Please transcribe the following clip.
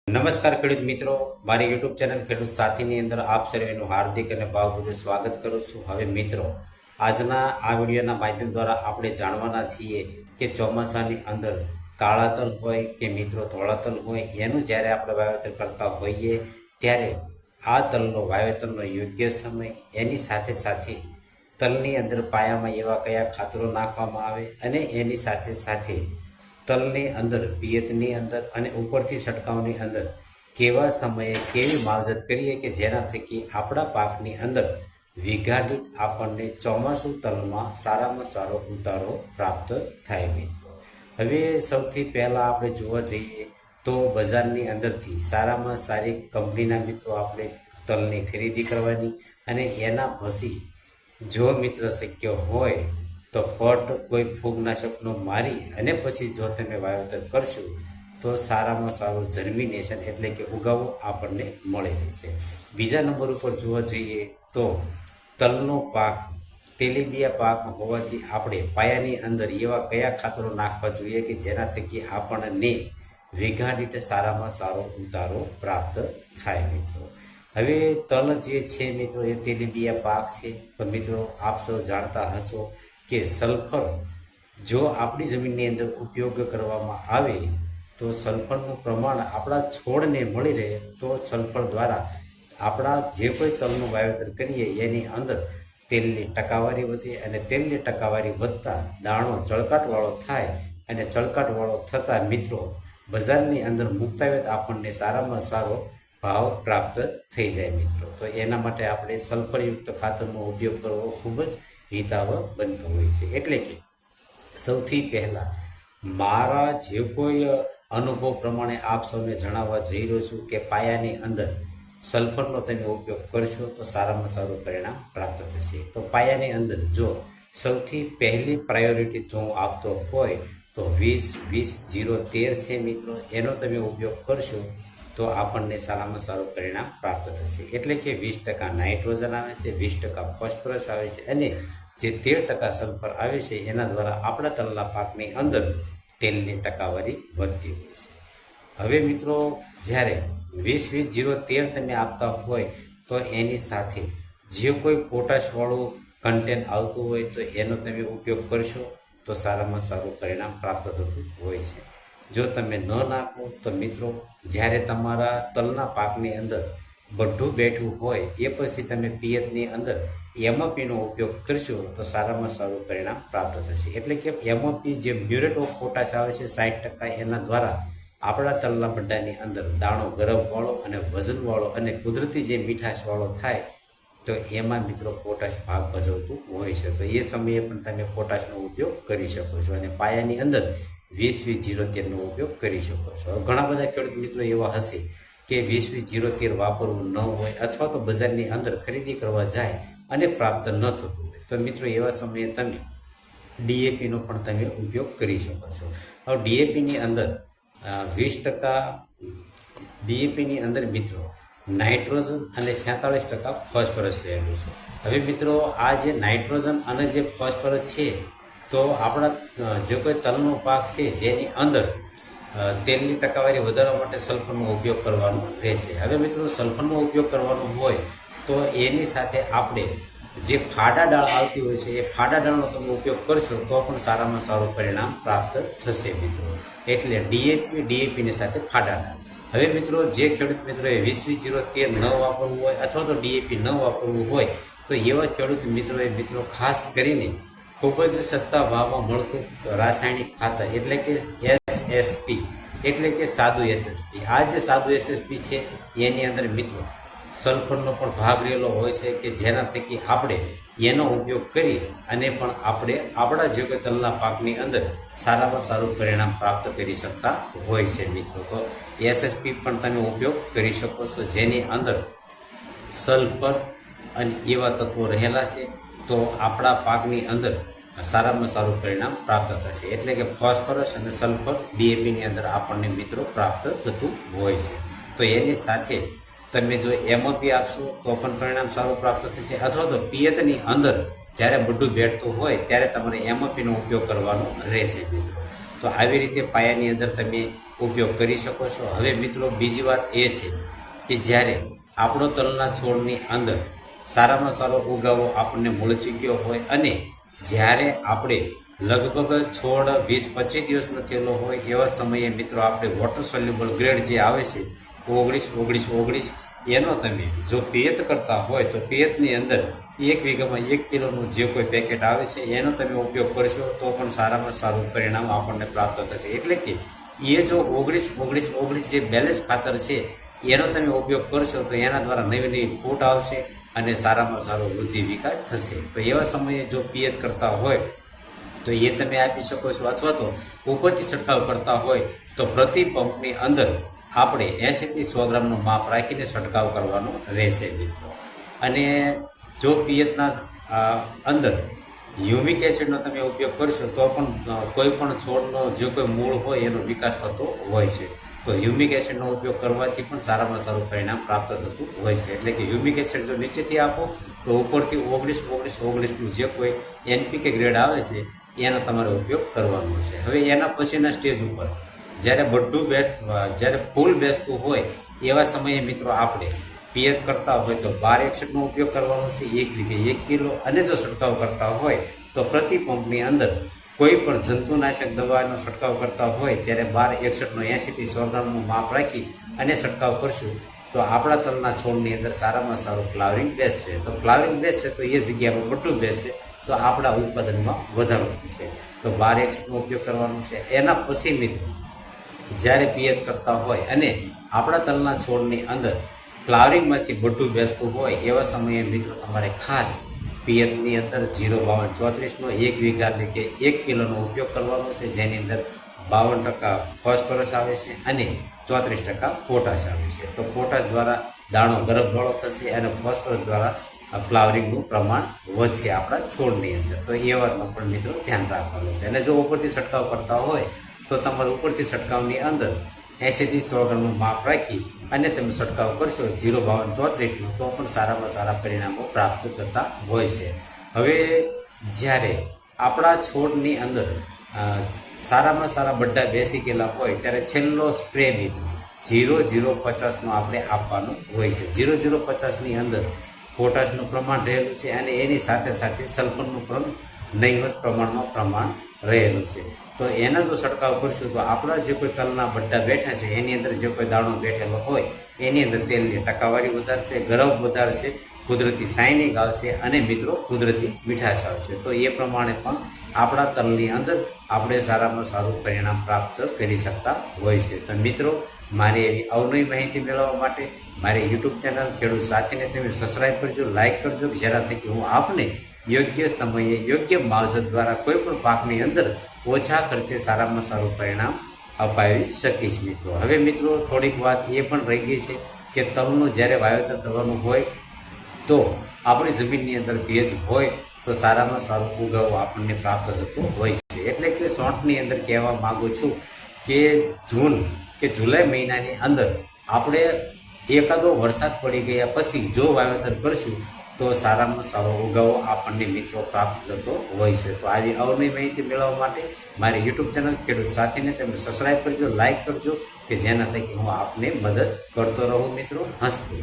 નમસ્કાર ખેડૂત મિત્રો, મારી યુટ્યુબ ચેનલ ખેડૂત સાથીની અંદર આપ સર્વેનું હાર્દિક અને ભાવપૂર્વક સ્વાગત કરું છું। હવે મિત્રો, આજના આ વિડીયોના માધ્યમ દ્વારા આપણે જાણવાના છીએ કે ચોમાસાની અંદર કાળા તલ હોય કે મિત્રો ધોળા તલ હોય, એનું જ્યારે આપણે વાવેતર કરતા હોઈએ ત્યારે આ તલનો વાવેતરનો યોગ્ય સમય, એની સાથે સાથે તલની અંદર પાયામાં એવા કયા ખાતરો નાખવામાં આવે અને એની સાથે સાથે તલની અંદર પિયતની અંદર અને ઉપરથી છંટકાવની અંદર કેવા સમયે કેવી માવજત કરીએ કે જેના થકી આપણા પાકની અંદર વીઘા દીઠ આપણને ચોમાસું તલમાં સારામાં સારો ઉતારો પ્રાપ્ત થાય મિત્રો। હવે સૌથી પહેલાં આપણે જોવા જઈએ તો બજારની અંદરથી સારામાં સારી કંપનીના મિત્રો આપણે તલની ખરીદી કરવાની અને એના પછી જો મિત્ર શક્ય હોય તો પટ કોઈ ફૂગનાશકનો મારી અને પછી જો તમે વાવેતર કરશો તો સારામાં સારું જર્મિનેશન એટલે કે ઉગાવો આપણને મળી રહેશે। બીજા નંબર ઉપર જોવા જઈએ તો તલનો પાક તેલીબિયા પાક હોવાથી આપણે પાયાની અંદર એવા કયા ખાતરો નાખવા જોઈએ કે જેના થકી આપણને વીઘા દીઠ સારામાં સારો ઉતારો પ્રાપ્ત થાય મિત્રો। હવે તલ જે છે મિત્રો એ તેલીબિયા પાક છે, તો મિત્રો આપ સૌ જાણતા હશો કે સલ્ફર જો આપણી જમીનની અંદર ઉપયોગ કરવામાં આવે તો સલ્ફરનું પ્રમાણ આપણા છોડને મળી રહે તો સલ્ફર દ્વારા આપણા જે કોઈ તલનું વાવેતર કરીએ એની અંદર તેલની ટકાવારી વધે અને તેલની ટકાવારી વધતા દાણો ચળકાટવાળો થાય અને ચળકાટવાળો થતાં મિત્રો બજારની અંદર મુક્તાવેત આપણને સારામાં સારો ભાવ પ્રાપ્ત થઈ જાય મિત્રો। તો એના માટે આપણે સલ્ફરયુક્ત ખાતરનો ઉપયોગ કરવો ખૂબ જ હિતાવહ બનતો હોય છે। એટલે કે સૌથી પહેલાં મારા જે કોઈ અનુભવ પ્રમાણે આપ સૌને જણાવવા જઈ રહ્યો છું કે પાયાની અંદર સલ્ફરનો તમે ઉપયોગ કરશો તો સારામાં સારું પરિણામ પ્રાપ્ત થશે। તો પાયાની અંદર જો સૌથી પહેલી પ્રાયોરિટી જો હું આપતો હોય તો 20-20-0-13 છે મિત્રો, એનો તમે ઉપયોગ કરશો તો આપણને સારામાં સારું પરિણામ પ્રાપ્ત થશે। એટલે કે 20% નાઇટ્રોજન આવે છે, 20% ફોસ્ફરસ આવે છે અને જે 13% સલ્ફર આવે છે એના દ્વારા આપણા તલના પાકની અંદર તેલની ટકાવારી વધતી હોય છે। હવે મિત્રો જ્યારે 20-20-0-13 તમે આપતા હોય તો એની સાથે જે કોઈ પોટાશવાળું કન્ટેન્ટ આવતું હોય તો એનો તમે ઉપયોગ કરશો તો સારામાં સારું પરિણામ પ્રાપ્ત થતું હોય છે। જો તમે ન નાખો તો મિત્રો જ્યારે તમારા તલના પાકની અંદર બધું બેઠું હોય એ પછી તમે પિયતની અંદર એમઓપીનો ઉપયોગ કરશો તો સારામાં સારું પરિણામ પ્રાપ્ત થશે। એટલે કે એમઓપી જે મ્યુરેટ ઓફ પોટાશ આવે છે 60%, એના દ્વારા આપણા તલના ભંડારની અંદર દાણો ગરમવાળો અને વજનવાળો અને કુદરતી જે મીઠાશવાળો થાય તો એમાં મિત્રો પોટાશ ભાગ ભજવતું હોય છે। તો એ સમયે પણ તમે પોટાશનો ઉપયોગ કરી શકો છો અને પાયાની અંદર 20-20-0-13નો ઉપયોગ કરી શકો છો। ઘણા બધા ખેડૂત મિત્રો એવા હશે કે 20-20-0-13 વાપરવું ન હોય અથવા તો બજારની અંદર ખરીદી કરવા જાય અને પ્રાપ્ત ન થતું હોય તો મિત્રો એવા સમયે તમે ડીએપીનો પણ તમે ઉપયોગ કરી શકો છો। હવે ડીએપીની અંદર 20% ડીએપીની અંદર મિત્રો નાઇટ્રોજન અને 47% ફોસ્ફરસ રહેલું છે। હવે મિત્રો આ જે નાઇટ્રોજન અને જે ફોસ્ફરસ છે તો આપણા જે કોઈ તલનો પાક છે જેની અંદર તેલની ટકાવારી વધારવા માટે સલ્ફરનો ઉપયોગ કરવાનો રહેશે। હવે મિત્રો સલ્ફરનો ઉપયોગ કરવાનો હોય તો એની સાથે આપણે જે ફાડા ડાળ આવતી હોય છે એ ફાડા ડાળનો તમે ઉપયોગ કરશો તો પણ સારામાં સારું પરિણામ પ્રાપ્ત થશે મિત્રો। એટલે ડીએપીની સાથે ફાડા ડાળ। હવે મિત્રો જે ખેડૂત મિત્રોએ 20-20-0-13 ન વાપરવું હોય અથવા તો ડીએપી ન વાપરવું હોય તો એવા ખેડૂત મિત્રોએ મિત્રો ખાસ કરીને ખૂબ જ સસ્તા ભાવમાં મળતું રાસાયણિક ખાતર એટલે કે એસએસપી એટલે કે સાદું એસએસપી, આ જે સાદું એસએસપી છે એની અંદર મિત્રો સલ્ફરનો પણ ભાગ રહેલો હોય છે કે જેના થકી આપણે એનો ઉપયોગ કરી અને પણ આપણે આપણા જે કોઈ તલના પાકની અંદર સારામાં સારું પરિણામ પ્રાપ્ત કરી શકતા હોય છે મિત્રો। તો એસએસપી પણ તમે ઉપયોગ કરી શકો છો જેની અંદર સલ્ફર અને એવા તત્વો રહેલા છે તો આપણા પાકની અંદર સારામાં સારું પરિણામ પ્રાપ્ત થશે। એટલે કે ફોસ્ફરસ અને સલ્ફર ડીએપીની અંદર આપણને મિત્રો પ્રાપ્ત થતું હોય છે। તો એની સાથે તમે જો એમઓપી આપશો તો પણ પરિણામ સારું પ્રાપ્ત થશે અથવા તો પિયતની અંદર જ્યારે બધું બેઠતું હોય ત્યારે તમારે એમઓપીનો ઉપયોગ કરવાનો રહેશે મિત્રો। તો આવી રીતે પાયાની અંદર તમે ઉપયોગ કરી શકો છો. હવે મિત્રો બીજી વાત એ છે કે જ્યારે આપણો તલના છોડની અંદર સારામાં સારો ઉગાવો આપણને મળી ચૂક્યો હોય અને જ્યારે આપણે લગભગ છોડ 20-25 દિવસનો થયેલો હોય એવા સમયે મિત્રો આપણે વોટર સોલ્યુબલ ગ્રેડ જે આવે છે 19-19-19 એનો તમે જો પિયત કરતા હોય તો પિયતની અંદર 1 વીઘામાં 1 કિલોનું જે કોઈ પેકેટ આવે છે એનો તમે ઉપયોગ કરશો તો પણ સારામાં સારું પરિણામ આપણને પ્રાપ્ત થશે. એટલે કે એ જો 19-19-19 જે બેલેન્સ ખાતર છે એનો તમે ઉપયોગ કરશો તો એના દ્વારા નવી નવી ફૂટ આવશે અને સારામાં સારો વૃદ્ધિ વિકાસ થશે. તો એવા સમયે જો પિયત કરતા હોય તો એ તમે આપી શકો છો, અથવા તો ઉપરથી છંટકાવ કરતા હોય તો પ્રતિ પંપની અંદર આપણે 80થી 100 ગ્રામનું માપ રાખીને છંટકાવ કરવાનો રહેશે મિત્રો. અને જો પિયતના અંદર હ્યુમિક એસિડનો તમે ઉપયોગ કરશો તો પણ કોઈ પણ છોડનો જે કોઈ મૂળ હોય એનો વિકાસ થતો હોય છે. તો હ્યુમિક એસિડનો ઉપયોગ કરવાથી પણ સારામાં સારું પરિણામ પ્રાપ્ત થતું હોય છે. એટલે કે હ્યુમિક એસિડ જો નીચેથી આપો તો ઉપરથી 19-19-19નું જે કોઈ એનપીકે ગ્રેડ આવે છે એનો તમારે ઉપયોગ કરવાનો છે. હવે એના પછીના સ્ટેજ ઉપર જ્યારે ફૂલ બેસતું હોય એવા સમયે મિત્રો આપણે પિયત કરતા હોય તો 1261નો ઉપયોગ કરવાનો છે 1 વીઘે 1 કિલો. અને જો છંટકાવ કરતા હોય તો પ્રતિ પંપની અંદર કોઈ પણ જંતુનાશક દવાનો છંટકાવ કરતા હોય ત્યારે 1261નો 80થી 100 ગ્રામનું માપ રાખી અને છંટકાવ કરશું તો આપણા તલના છોડની અંદર સારામાં સારું ફ્લાવરિંગ બેસશે. તો ફ્લાવરિંગ બેસશે તો એ જગ્યા પર બટું બેસશે તો આપણા ઉત્પાદનમાં વધારો થશે. તો 1261નો ઉપયોગ કરવાનો છે. એના પછી મિત્રો જ્યારે પિયત કરતા હોય અને આપણા તલના છોડની અંદર ફ્લાવરિંગમાંથી બટું બેસતું હોય એવા સમયે મિત્રો તમારે ખાસ પિયતની અંદર 0-52-34નો 1 વીઘા એટલે કે 1 કિલોનો ઉપયોગ કરવાનો છે, જેની અંદર 52% ફોસ્ફરસ આવે છે અને 34% પોટાશ આવે છે. તો પોટાશ દ્વારા દાણો ગરભવાળો થશે અને ફોસ્ફરસ દ્વારા ફ્લાવરિંગનું પ્રમાણ વધશે આપણા છોડની અંદર. તો એ વાતનું પણ મિત્રો ધ્યાન રાખવાનું છે. અને જો ઉપરથી છંટકાવ કરતા હોય તો તમારે ઉપરથી છંટકાવની અંદર 80થી 100 ગ્રામનું માપ રાખી અને તમે છંટકાવ કરશો 0-52-34નો તો પણ સારામાં સારા પરિણામો પ્રાપ્ત થતા હોય છે. હવે જ્યારે આપણા છોડની અંદર સારામાં સારા બઢા બેસી ગયેલા હોય ત્યારે છેલ્લો સ્પ્રે મિત્રો 0-0-50નો આપણે આપવાનું હોય છે. 0-0-50ની અંદર પોટાશનું પ્રમાણ રહેલું છે અને એની સાથે સાથે સલ્ફરનું પણ નહીવત પ્રમાણ રહેલું છે. તો એના જો છંટકાવ કરશું તો આપણા જે કોઈ તલના બઢા બેઠા છે એની અંદર જે કોઈ દાણો બેઠેલો હોય એની અંદર તેલની ટકાવારી વધારશે, ગરમ વધારશે, કુદરતી શાઇનિંગ આવશે અને મિત્રો કુદરતી મીઠાશ આવશે. તો એ પ્રમાણે પણ આપણા તલની અંદર આપણે સારામાં સારું પરિણામ પ્રાપ્ત કરી શકતા હોય છે. તો મિત્રો મારી એવી અવનવી માહિતી મેળવવા માટે મારી યુટ્યુબ ચેનલ ખેડૂત સાથીને તમે સબસ્ક્રાઈબ કરજો, લાઇક કરજો, જેનાથી હું આપને યોગ્ય સમયે યોગ્ય માવજત દ્વારા કોઈ પણ પાકની અંદર ઓછા ખર્ચે સારામાં સારું પરિણામ અપાવી શકીશ મિત્રો. હવે મિત્રો થોડીક વાત એ પણ રહી ગઈ છે કે તલનું જ્યારે વાવેતર કરવાનું હોય તો આપણી જમીનની અંદર ભેજ હોય તો સારામાં સારું ઉગાવો આપણને પ્રાપ્ત થતું હોય છે. એટલે કે શોર્ટની અંદર કહેવા માગું છું કે જૂન કે જુલાઈ મહિનાની અંદર આપણે એકાદો વરસાદ પડી ગયા પછી જો વાવેતર કરશું તો સારામાં સારો ઉગાવો આપણને મિત્રો પ્રાપ્ત થતો હોય છે. તો આવી અવનવી માહિતી મેળવવા માટે મારી યુટ્યુબ ચેનલ ખેડૂત સાથીને તમે સબસ્ક્રાઈબ કરજો, લાઇક કરજો કે જેના થકી હું આપને મદદ કરતો રહું મિત્રો. હસતું